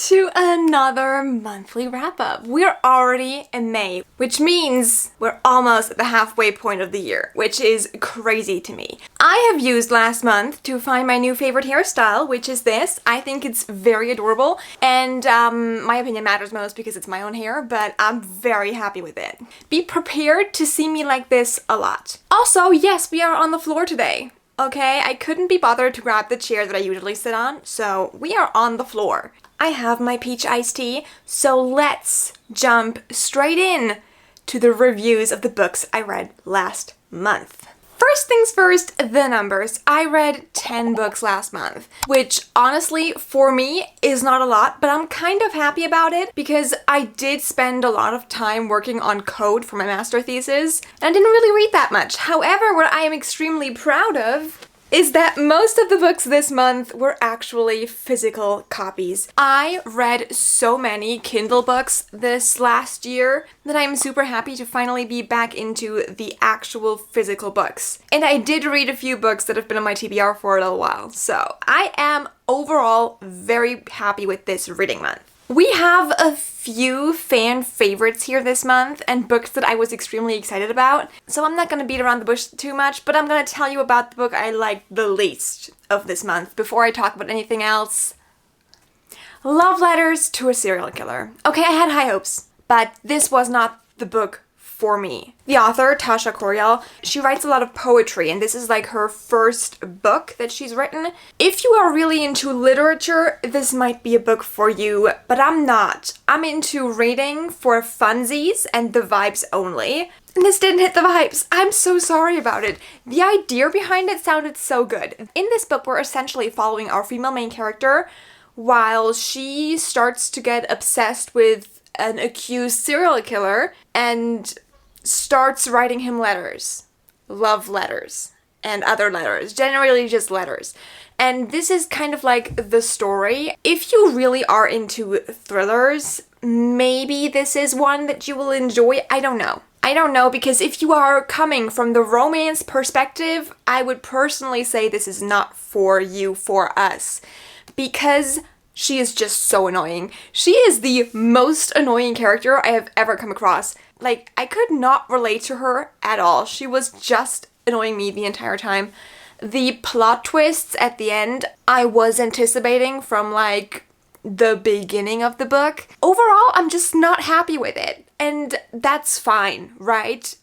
to another monthly wrap-up. We're already in May, which means we're almost at the halfway point of the year, which is crazy to me. I have used last month to find my new favorite hairstyle, which is this. I think it's very adorable, and my opinion matters most because it's my own hair, but I'm very happy with it. Be prepared to see me like this a lot. Also, yes, we are on the floor today. Okay, I couldn't be bothered to grab the chair that I usually sit on, so we are on the floor. I have my peach iced tea, so let's jump straight in to the reviews of the books I read last month. First things first, the numbers. I read 10 books last month, which honestly, for me, is not a lot, but I'm kind of happy about it because I did spend a lot of time working on code for my master thesis, and I didn't really read that much. However, what I am extremely proud of is that most of the books this month were actually physical copies. I read so many Kindle books this last year that I'm super happy to finally be back into the actual physical books. And I did read a few books that have been on my TBR for a little while, so I am overall very happy with this reading month. We have a few fan favorites here this month and books that I was extremely excited about, so I'm not going to beat around the bush too much, but I'm going to tell you about the book I liked the least of this month before I talk about anything else. Love Letters to a Serial Killer. Okay, I had high hopes, but this was not the book for me. The author, Tasha Coriel, she writes a lot of poetry, and this is like her first book that she's written. If you are really into literature, this might be a book for you, but I'm not. I'm into reading for funsies and the vibes only. And this didn't hit the vibes. I'm so sorry about it. The idea behind it sounded so good. In this book, we're essentially following our female main character while she starts to get obsessed with an accused serial killer and starts writing him letters, love letters, and other letters, generally just letters. And this is kind of like the story. If you really are into thrillers, maybe this is one that you will enjoy. I don't know, because if you are coming from the romance perspective, I would personally say this is not for you, for us, because she is just so annoying. She is the most annoying character I have ever come across. Like, I could not relate to her at all. She was just annoying me the entire time. The plot twists at the end, I was anticipating from, like, the beginning of the book. Overall, I'm just not happy with it. And that's fine, right?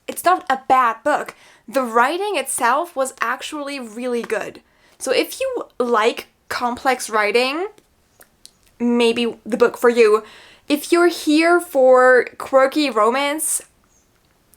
It's not a bad book. The writing itself was actually really good. So if you like complex writing, maybe the book for you. If you're here for quirky romance,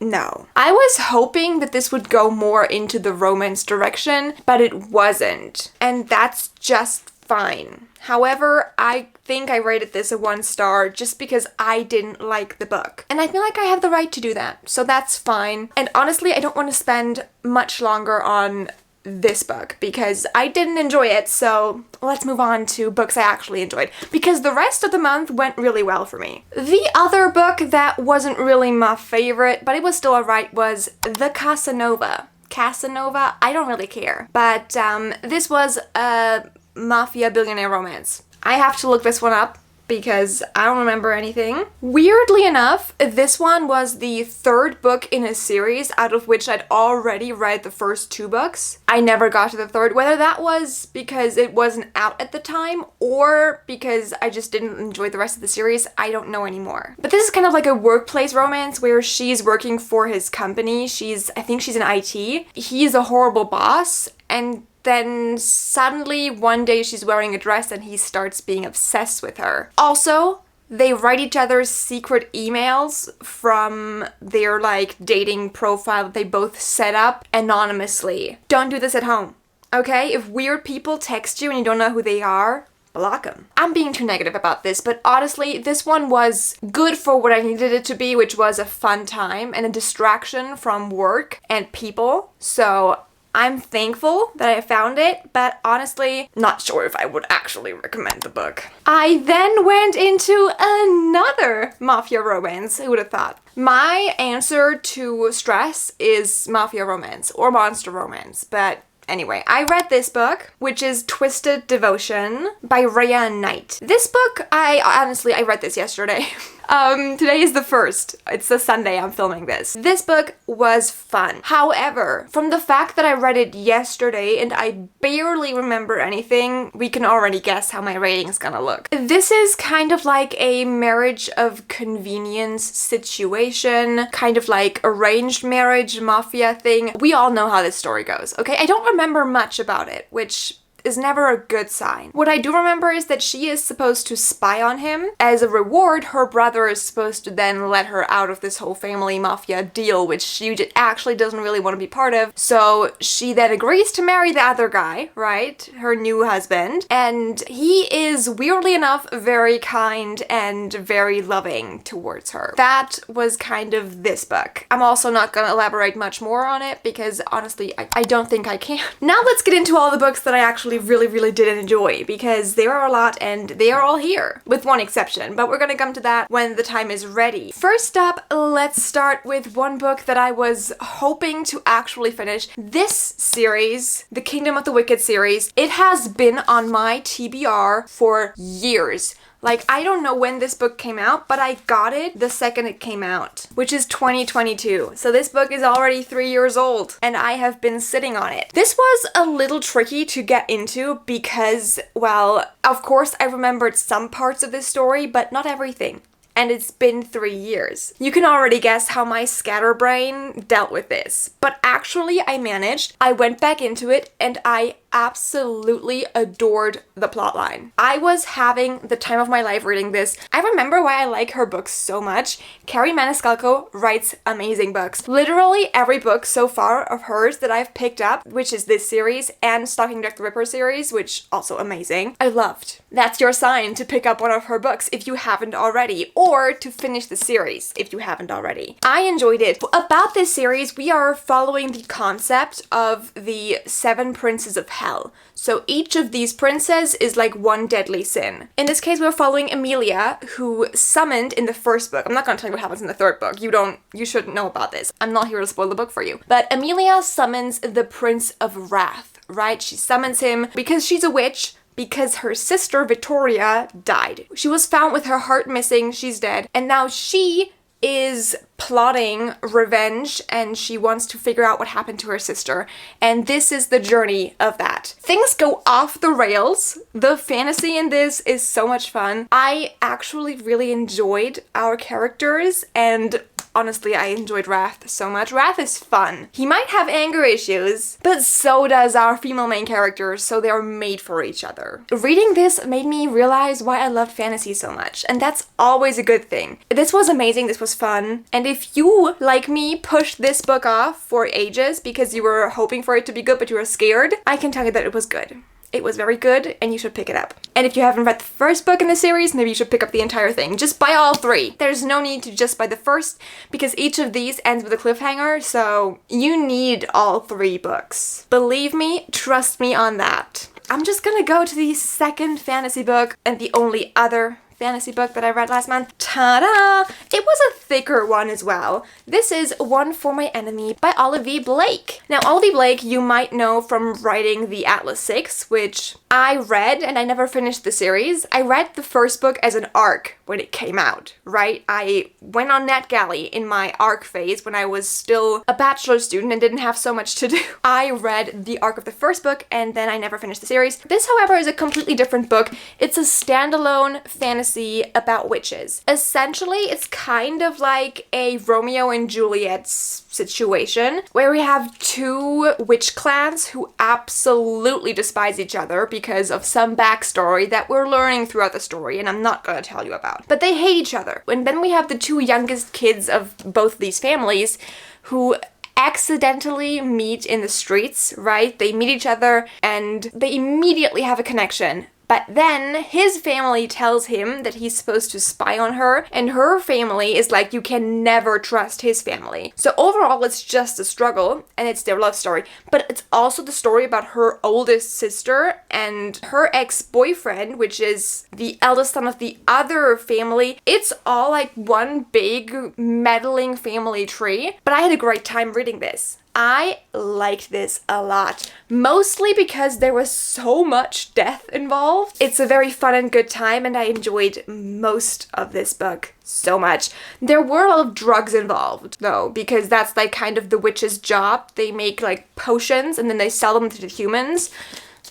no. I was hoping that this would go more into the romance direction, but it wasn't. And that's just fine. However, I think I rated this a 1 star just because I didn't like the book. And I feel like I have the right to do that, so that's fine. And honestly, I don't want to spend much longer on this book because I didn't enjoy it, so let's move on to books I actually enjoyed because the rest of the month went really well for me. The other book that wasn't really my favorite, but it was still alright, was the Kasanova. Kasanova, I don't really care, but this was a mafia billionaire romance. I have to look this one up because I don't remember anything. Weirdly enough, this one was the 3rd book in a series out of which I'd already read the first 2 books. I never got to the 3rd, whether that was because it wasn't out at the time or because I just didn't enjoy the rest of the series, I don't know anymore. But this is kind of like a workplace romance where she's working for his company. I think she's in IT. He's a horrible boss, and then suddenly one day she's wearing a dress and he starts being obsessed with her. Also, they write each other's secret emails from their like dating profile that they both set up anonymously. Don't do this at home, okay? If weird people text you and you don't know who they are, block them. I'm being too negative about this, but honestly, this one was good for what I needed it to be, which was a fun time and a distraction from work and people. So I'm thankful that I found it, but honestly, not sure if I would actually recommend the book. I then went into another mafia romance. Who would have thought? My answer to stress is mafia romance or monster romance, but Anyway, I read this book, which is Twisted Devotion by Rhea Knight. This book, I read this yesterday. Today is the 1st. It's the Sunday I'm filming this. This book was fun. However, from the fact that I read it yesterday and I barely remember anything, we can already guess how my rating's gonna look. This is kind of like a marriage of convenience situation, kind of like arranged marriage, mafia thing. We all know how this story goes, okay? I don't remember much about it, which is never a good sign. What I do remember is that she is supposed to spy on him. As a reward, her brother is supposed to then let her out of this whole family mafia deal, which she actually doesn't really want to be part of. So she then agrees to marry the other guy, right? Her new husband. And he is, weirdly enough, very kind and very loving towards her. That was kind of this book. I'm also not gonna elaborate much more on it because honestly, I don't think I can. Now let's get into all the books that I actually really did enjoy, because there are a lot and they are all here, with one exception, but we're gonna come to that when the time is ready. First up, let's start with one book that I was hoping to actually finish. This series, the Kingdom of the Wicked series, it has been on my TBR for years. Like, I don't know when this book came out, but I got it the second it came out, which is 2022. So this book is already 3 years old, and I have been sitting on it. This was a little tricky to get into because, well, of course I remembered some parts of this story, but not everything. And it's been 3 years. You can already guess how my scatterbrain dealt with this. But actually, I managed. I went back into it, and I absolutely adored the plotline. I was having the time of my life reading this. I remember why I like her books so much. Carrie Maniscalco writes amazing books. Literally every book so far of hers that I've picked up, which is this series, and Stalking Jack the Ripper series, which also amazing, I loved. That's your sign to pick up one of her books if you haven't already, or to finish the series if you haven't already. I enjoyed it. About this series, we are following the concept of the 7 princes of hell. So each of these princes is like one deadly sin. In this case, we're following Amelia, who summoned in the first book. I'm not gonna tell you what happens in the third book. You shouldn't know about this. I'm not here to spoil the book for you. But Amelia summons the Prince of Wrath, right? She summons him because she's a witch, because her sister Victoria died. She was found with her heart missing, she's dead, and now she is plotting revenge and she wants to figure out what happened to her sister. And this is the journey of that. Things go off the rails. The fantasy in this is so much fun. I actually really enjoyed our characters, and honestly, I enjoyed Wrath so much. Wrath is fun. He might have anger issues, but so does our female main character, so they're made for each other. Reading this made me realize why I loved fantasy so much, and that's always a good thing. This was amazing, this was fun, and if you, like me, pushed this book off for ages because you were hoping for it to be good but you were scared, I can tell you that it was good. It was very good, and you should pick it up. And if you haven't read the first book in the series, maybe you should pick up the entire thing. Just buy all 3. There's no need to just buy the first, because each of these ends with a cliffhanger, so you need all 3 books. Believe me, trust me on that. I'm just gonna go to the second fantasy book, and the only other fantasy book that I read last month. Ta-da! It was a thicker one as well. This is One for My Enemy by Olivia Blake. Now, Olivia Blake you might know from writing the Atlas 6, which I read, and I never finished the series. I read the first book as an ARC when it came out, right? I went on NetGalley in my ARC phase when I was still a bachelor student and didn't have so much to do. I read the ARC of the first book, and then I never finished the series. This, however, is a completely different book. It's a standalone fantasy about witches. Essentially, it's kind of like a Romeo and Juliet situation where we have 2 witch clans who absolutely despise each other because of some backstory that we're learning throughout the story, and I'm not gonna tell you about. But they hate each other. And then we have the 2 youngest kids of both these families who accidentally meet in the streets, right? They meet each other and they immediately have a connection. But then his family tells him that he's supposed to spy on her, and her family is like, you can never trust his family. So overall, it's just a struggle, and it's their love story. But it's also the story about her oldest sister and her ex-boyfriend, which is the eldest son of the other family. It's all like one big meddling family tree. But I had a great time reading this. I liked this a lot, mostly because there was so much death involved. It's a very fun and good time, and I enjoyed most of this book so much. There were a lot of drugs involved, though, because that's like kind of the witch's job. They make like potions and then they sell them to the humans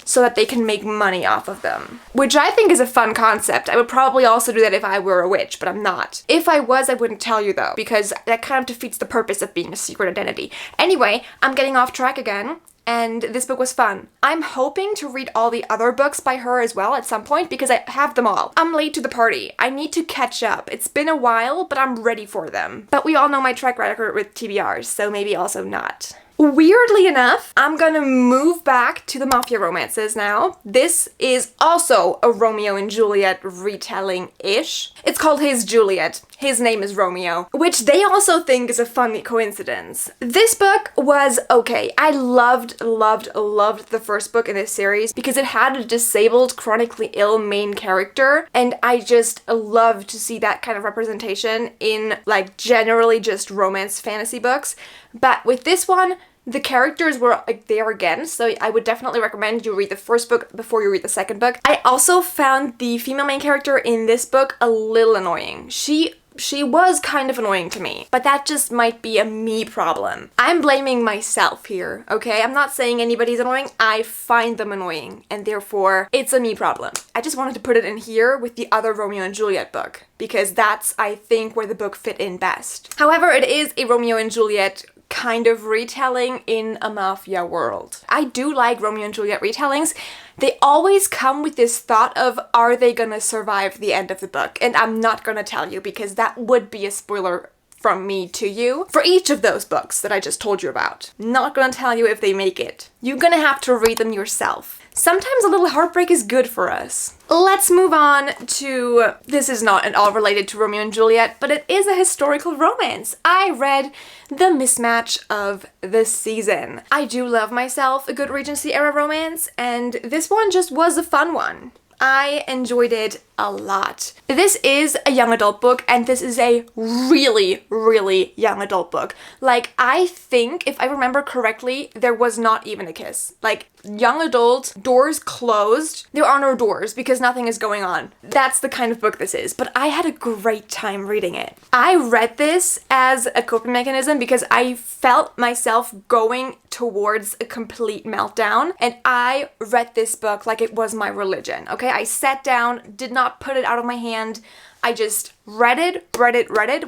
so that they can make money off of them, which I think is a fun concept. I would probably also do that if I were a witch, but I'm not. If I was, I wouldn't tell you though, because that kind of defeats the purpose of being a secret identity. Anyway, I'm getting off track again, and this book was fun. I'm hoping to read all the other books by her as well at some point, because I have them all. I'm late to the party. I need to catch up. It's been a while, but I'm ready for them. But we all know my track record with TBRs, so maybe also not. Weirdly enough, I'm gonna move back to the mafia romances now. This is also a Romeo and Juliet retelling-ish. It's called His Juliet. His name is Romeo, which they also think is a funny coincidence. This book was okay. I loved the first book in this series because it had a disabled, chronically ill main character, and I just love to see that kind of representation in like generally just romance fantasy books. But with this one, the characters were like there again, so I would definitely recommend you read the first book before you read the second book. I also found the female main character in this book a little annoying. She was kind of annoying to me, but that just might be a me problem. I'm blaming myself here, okay? I'm not saying anybody's annoying. I find them annoying, and therefore it's a me problem. I just wanted to put it in here with the other Romeo and Juliet book, because that's, I think, where the book fit in best. However, it is a Romeo and Juliet kind of retelling in a mafia world. I do like Romeo and Juliet retellings. They always come with this thought of, are they gonna survive the end of the book? And I'm not gonna tell you because that would be a spoiler from me to you for each of those books that I just told you about. Not gonna tell you if they make it. You're gonna have to read them yourself. Sometimes a little heartbreak is good for us. Let's move on to, this is not at all related to Romeo and Juliet, but it is a historical romance. I read The Mismatch of the Season. I do love myself a good Regency era romance, and this one just was a fun one. I enjoyed it a lot. This is a young adult book, and this is a really, really young adult book. Like, I think, if I remember correctly, there was not even a kiss. Like, young adult, doors closed. There are no doors because nothing is going on. That's the kind of book this is, but I had a great time reading it. I read this as a coping mechanism because I felt myself going towards a complete meltdown, and I read this book like it was my religion, okay? I sat down, did not put it out of my hand. I just read it.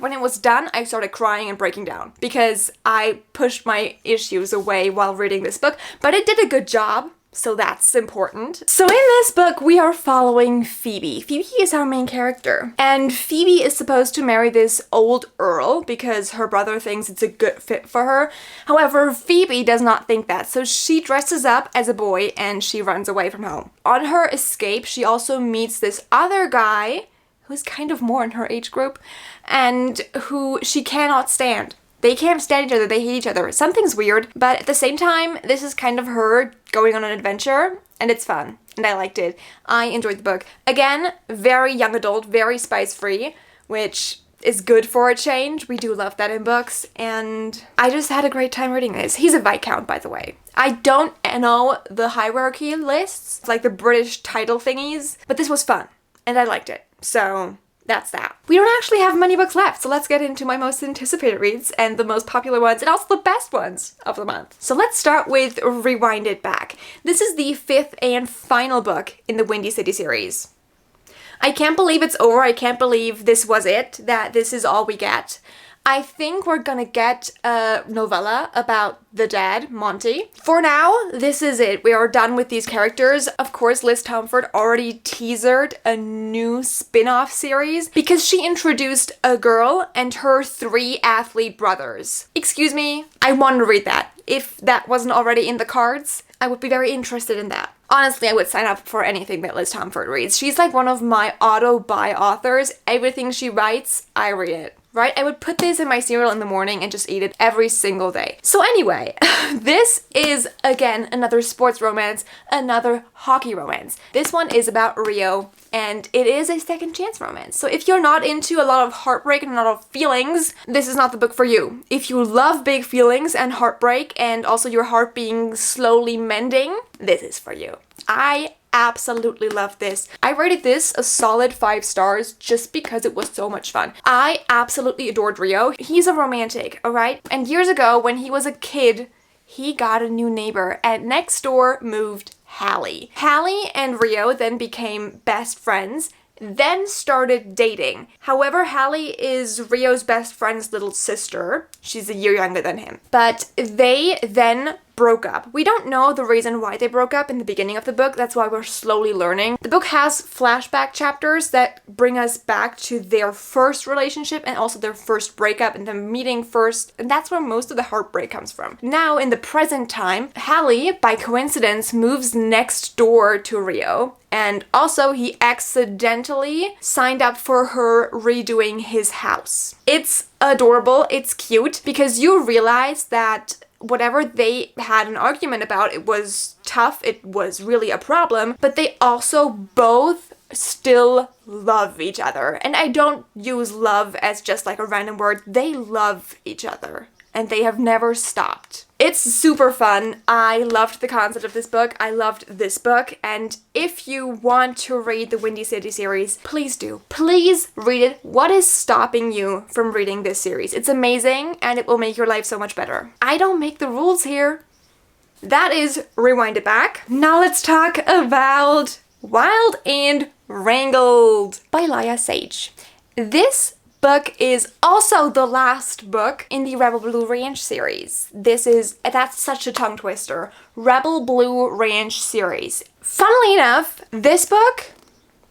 When it was done, I started crying and breaking down because I pushed my issues away while reading this book, but it did a good job. So that's important. So in this book, we are following Phoebe. Phoebe is our main character. And Phoebe is supposed to marry this old earl because her brother thinks it's a good fit for her. However, Phoebe does not think that. So she dresses up as a boy and she runs away from home. On her escape, she also meets this other guy who's kind of more in her age group and who she cannot stand. They can't stand each other, they hate each other. Something's weird, but at the same time, this is kind of her going on an adventure, and it's fun, and I liked it. I enjoyed the book. Again, very young adult, very spice-free, which is good for a change. We do love that in books, and I just had a great time reading this. He's a Viscount, by the way. I don't know the hierarchy lists, like the British title thingies, but this was fun, and I liked it, so that's that. We don't actually have many books left, so let's get into my most anticipated reads and the most popular ones and also the best ones of the month. So let's start with Rewind It Back. This is the 5th and final book in the Windy City series. I can't believe it's over. I can't believe this was it, that this is all we get. I think we're gonna get a novella about the dad, Monty. For now, this is it. We are done with these characters. Of course, Liz Tomford already teasered a new spin-off series because she introduced a girl and her 3 athlete brothers. Excuse me, I want to read that. If that wasn't already in the cards, I would be very interested in that. Honestly, I would sign up for anything that Liz Tomford reads. She's like one of my auto-buy authors. Everything she writes, I read it. right? I would put this in my cereal in the morning and just eat it every single day. So anyway, this is again another sports romance, another hockey romance. This one is about Rio, and it is a second chance romance. So if you're not into a lot of heartbreak and a lot of feelings, this is not the book for you. If you love big feelings and heartbreak and also your heart being slowly mending, this is for you. I absolutely love this. I rated this a solid 5 stars just because it was so much fun. I absolutely adored Rio. He's a romantic, alright? And years ago when he was a kid, he got a new neighbor, and next door moved Hallie. Hallie and Rio then became best friends, then started dating. However, Hallie is Rio's best friend's little sister. She's a year younger than him. But they then broke up. We don't know the reason why they broke up in the beginning of the book. That's why we're slowly learning. The book has flashback chapters that bring us back to their first relationship and also their first breakup and them meeting first. And that's where most of the heartbreak comes from. Now, in the present time, Hallie, by coincidence, moves next door to Rio. And also, he accidentally signed up for her redoing his house. It's adorable, it's cute, because you realize that whatever they had an argument about, it was tough, it was really a problem, but they also both still love each other. And I don't use love as just like a random word. They love each other. And they have never stopped. It's super fun. I loved the concept of this book. I loved this book. And if you want to read the Windy City series, please do. Please read it. What is stopping you from reading this series? It's amazing and it will make your life so much better. I don't make the rules here. That is Rewind It Back. Now let's talk about Wild and Wrangled by Laya Sage. This book is also the last book in the Rebel Blue Ranch series. That's such a tongue twister. Rebel Blue Ranch series. Funnily enough, this book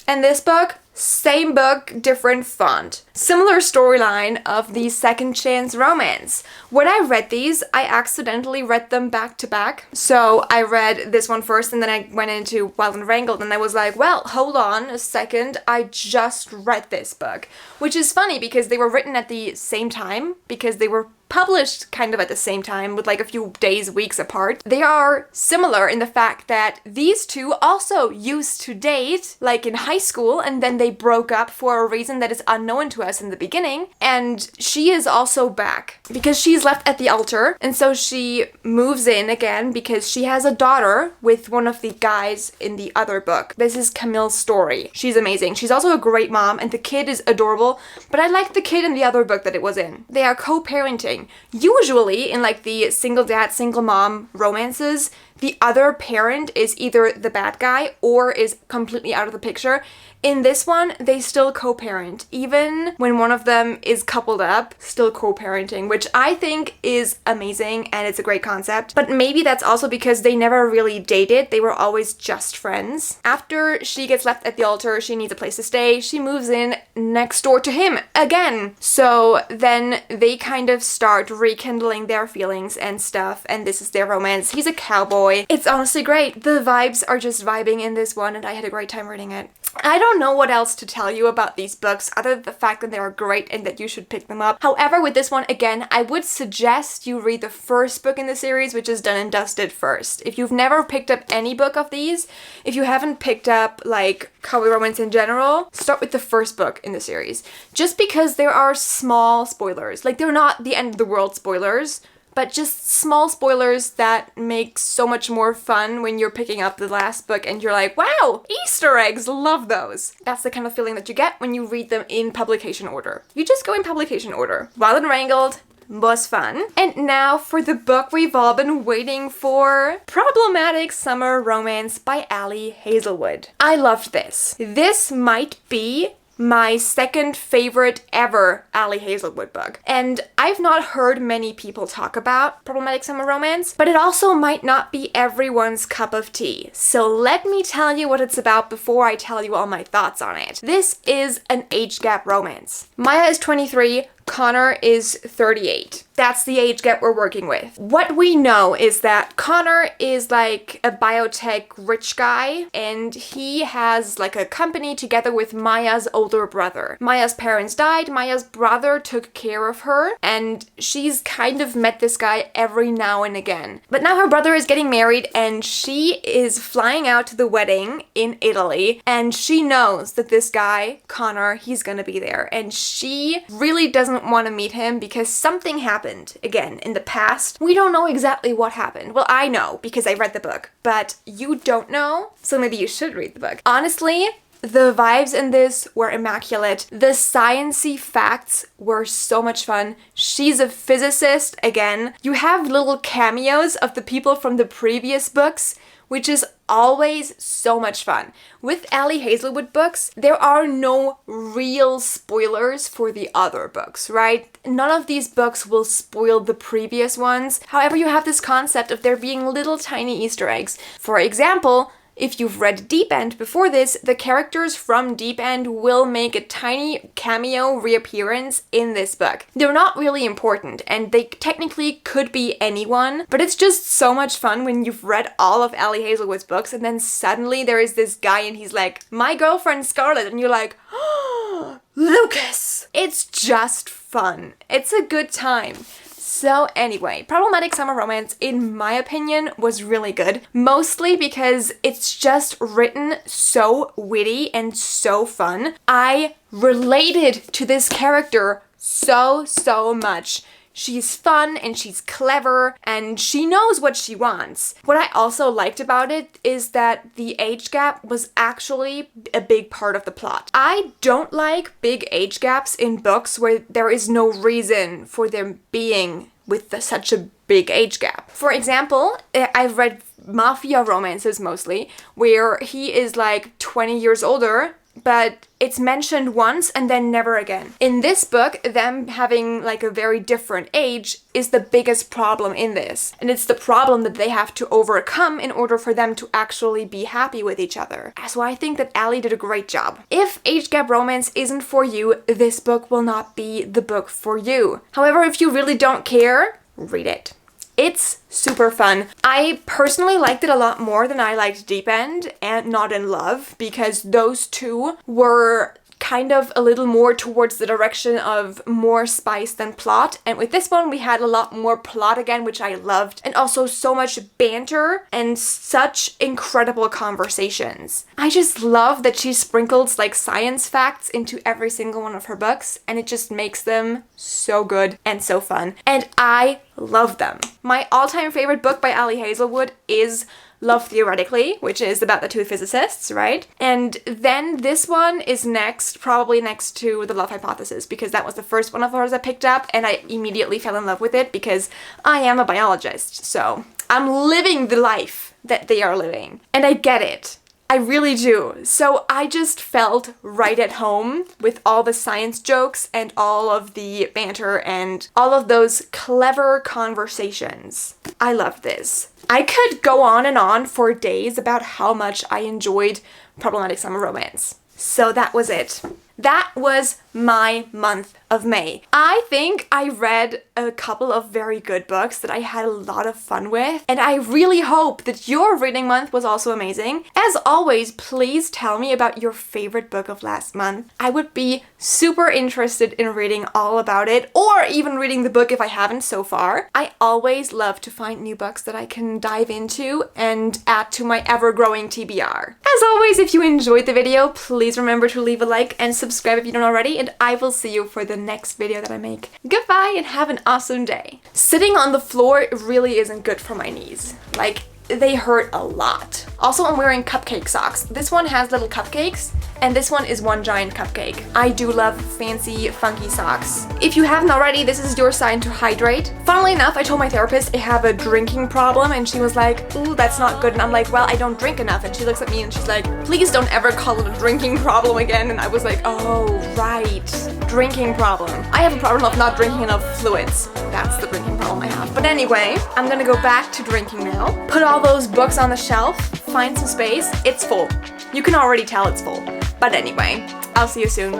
and this book, same book, different font. Similar storyline of the second chance romance. When I read these, I accidentally read them back to back. So I read this one first and then I went into Wild and Wrangled and I was like, well, hold on a second, I just read this book. Which is funny because they were written at the same time, because they were published kind of at the same time with like a few days, weeks apart. They are similar in the fact that these two also used to date like in high school and then they broke up for a reason that is unknown to us in the beginning. And she is also back because she's left at the altar and so she moves in again because she has a daughter with one of the guys in the other book. This is Camille's story. She's amazing. She's also a great mom and the kid is adorable, but I like the kid in the other book that it was in. They are co-parenting. Usually in like the single dad, single mom romances, the other parent is either the bad guy or is completely out of the picture. In this one, they still co-parent. Even when one of them is coupled up, still co-parenting, which I think is amazing and it's a great concept. But maybe that's also because they never really dated. They were always just friends. After she gets left at the altar, she needs a place to stay. She moves in next door to him again. So then they kind of start rekindling their feelings and stuff, and this is their romance. He's a cowboy. It's honestly great. The vibes are just vibing in this one and I had a great time reading it. I don't know what else to tell you about these books other than the fact that they are great and that you should pick them up. However, with this one, again, I would suggest you read the first book in the series, which is Done and Dusted first. If you've never picked up any book of these, if you haven't picked up like cowboy romance in general, start with the first book in the series. Just because there are small spoilers. Like, they're not the end of the world spoilers, but just small spoilers that make so much more fun when you're picking up the last book and you're like, wow, Easter eggs, love those. That's the kind of feeling that you get when you read them in publication order. You just go in publication order. Wild and Wrangled was fun. And now for the book we've all been waiting for, Problematic Summer Romance by Ali Hazelwood. I loved this. This might be my second favorite ever Ali Hazelwood book. And I've not heard many people talk about Problematic Summer Romance, but it also might not be everyone's cup of tea. So let me tell you what it's about before I tell you all my thoughts on it. This is an age gap romance. Maya is 23, Connor is 38. that's the age gap we're working with. What we know is that Connor is like a biotech rich guy, and he has like a company together with Maya's older brother. Maya's parents died, Maya's brother took care of her, and she's kind of met this guy every now and again. But now her brother is getting married, and she is flying out to the wedding in Italy, and she knows that this guy, Connor, he's gonna be there, and she really doesn't want to meet him because something happened again in the past. We don't know exactly what happened. Well, I know because I read the book, but you don't know, so maybe you should read the book. Honestly, the vibes in this were immaculate. The science-y facts were so much fun. She's a physicist again. You have little cameos of the people from the previous books, which is always so much fun. With Ali Hazelwood books, there are no real spoilers for the other books, right? None of these books will spoil the previous ones. However, you have this concept of there being little tiny Easter eggs. For example, if you've read Deep End before this, the characters from Deep End will make a tiny cameo reappearance in this book. They're not really important, and they technically could be anyone, but it's just so much fun when you've read all of Ali Hazelwood's books, and then suddenly there is this guy and he's like, my girlfriend Scarlett, and you're like, oh, Lucas! It's just fun. It's a good time. So anyway, Problematic Summer Romance, in my opinion, was really good. Mostly because it's just written so witty and so fun. I related to this character so much. She's fun and she's clever and she knows what she wants. What I also liked about it is that the age gap was actually a big part of the plot. I don't like big age gaps in books where there is no reason for them being with such a big age gap. For example, I've read mafia romances mostly where he is like 20 years older, but it's mentioned once and then never again. In this book, them having like a very different age is the biggest problem in this. And it's the problem that they have to overcome in order for them to actually be happy with each other. So I think that Ali did a great job. If age gap romance isn't for you, this book will not be the book for you. However, if you really don't care, read it. It's super fun. I personally liked it a lot more than I liked Deep End and Not in Love, because those two were kind of a little more towards the direction of more spice than plot. And with this one, we had a lot more plot again, which I loved. And also so much banter and such incredible conversations. I just love that she sprinkles like science facts into every single one of her books, and it just makes them so good and so fun. And I love them. My all-time favorite book by Ali Hazelwood is Love Theoretically, which is about the two physicists, right? And then this one is next, probably next to The Love Hypothesis, because that was the first one of hers I picked up, and I immediately fell in love with it because I am a biologist, so I'm living the life that they are living. And I get it. I really do. So I just felt right at home with all the science jokes and all of the banter and all of those clever conversations. I love this. I could go on and on for days about how much I enjoyed Problematic Summer Romance. So that was it. That was my month of May. I think I read a couple of very good books that I had a lot of fun with, and I really hope that your reading month was also amazing. As always, please tell me about your favorite book of last month. I would be super interested in reading all about it, or even reading the book if I haven't so far. I always love to find new books that I can dive into and add to my ever-growing TBR. As always, if you enjoyed the video, please remember to leave a like and subscribe if you don't already, and I will see you for the next video that I make. Goodbye and have an awesome day. Sitting on the floor really isn't good for my knees. Like, they hurt a lot. Also, I'm wearing cupcake socks. This one has little cupcakes, and this one is one giant cupcake. I do love fancy, funky socks. If you haven't already, this is your sign to hydrate. Funnily enough, I told my therapist I have a drinking problem, and she was like, ooh, that's not good. And I'm like, well, I don't drink enough. And she looks at me and she's like, please don't ever call it a drinking problem again. And I was like, oh, right. Drinking problem. I have a problem of not drinking enough fluids. That's the drinking problem I have. But anyway, I'm gonna go back to drinking now. Put all those books on the shelf, find some space. It's full. You can already tell it's full. But anyway, I'll see you soon.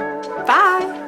Bye!